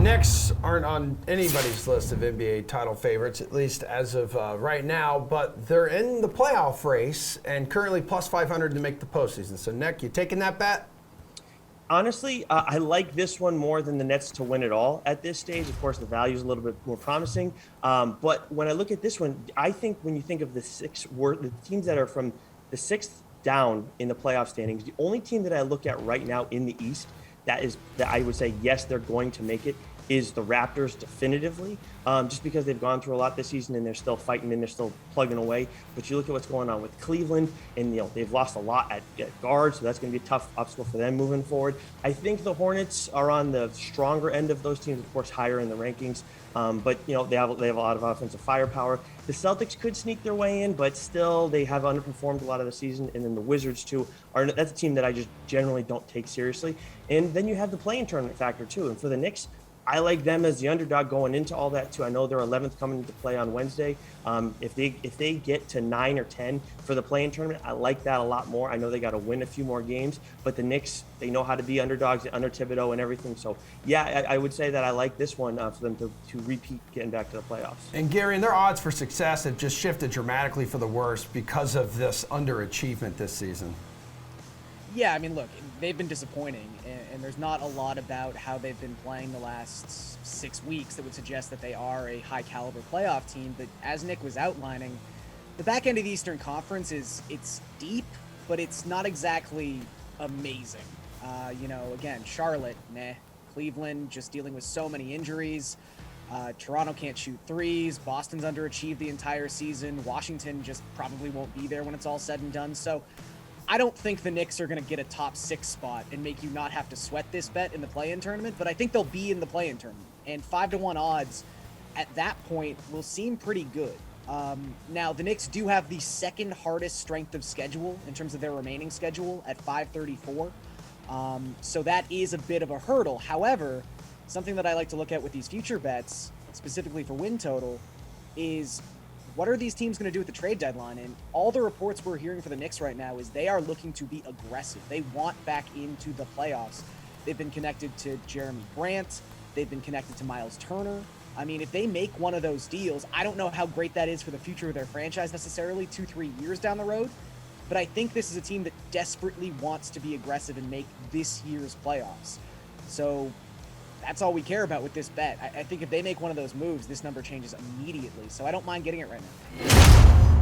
Knicks aren't on anybody's list of NBA title favorites, at least as of right now, but they're in the playoff race and currently plus 500 to make the postseason. So, Nick, you taking that bet? Honestly, I like this one more than the Nets to win it all at this stage. Of course, the value is a little bit more promising. But when I look at this one, I think when you think of the teams that are from the sixth down in the playoff standings, the only team that I look at right now in the East that I would say, yes, they're going to make it is the Raptors definitively, just because they've gone through a lot this season and they're still fighting and they're still plugging away. But you look at what's going on with Cleveland, and they've lost a lot at guard, so that's going to be a tough obstacle for them moving forward. I think the Hornets are on the stronger end of those teams, of course, higher in the rankings. But they have a lot of offensive firepower. The Celtics could sneak their way in, but still they have underperformed a lot of the season. And then the Wizards too that's a team that I just generally don't take seriously. And then you have the play-in tournament factor too. And for the Knicks, I like them as the underdog going into all that too. I know they're 11th coming into play on Wednesday. If they get to 9 or 10 for the play-in tournament, I like that a lot more. I know they got to win a few more games, but the Knicks, they know how to be underdogs under Thibodeau and everything. So yeah, I would say that I like this one for them to repeat getting back to the playoffs. And Gary, their odds for success have just shifted dramatically for the worse because of this underachievement this season. Yeah, I mean, look, they've been disappointing, and there's not a lot about how they've been playing the last 6 weeks that would suggest that they are a high-caliber playoff team. But as Nick was outlining, the back end of the Eastern Conference it's deep, but it's not exactly amazing. Again, Charlotte, meh. Cleveland just dealing with so many injuries. Toronto can't shoot threes. Boston's underachieved the entire season. Washington just probably won't be there when it's all said and done. So I don't think the Knicks are going to get a top 6 spot and make you not have to sweat this bet in the play-in tournament, but I think they'll be in the play-in tournament. And 5-1 odds at that point will seem pretty good. Now, the Knicks do have the second hardest strength of schedule in terms of their remaining schedule at 534. So that is a bit of a hurdle. However, something that I like to look at with these future bets, specifically for win total, is what are these teams going to do at the trade deadline? And all the reports we're hearing for the Knicks right now is they are looking to be aggressive. They want back into the playoffs. They've been connected to Jeremy Grant. They've been connected to Miles Turner. I mean, if they make one of those deals, I don't know how great that is for the future of their franchise necessarily 2-3 years down the road. But I think this is a team that desperately wants to be aggressive and make this year's playoffs. So that's all we care about with this bet. I think if they make one of those moves, this number changes immediately. So I don't mind getting it right now.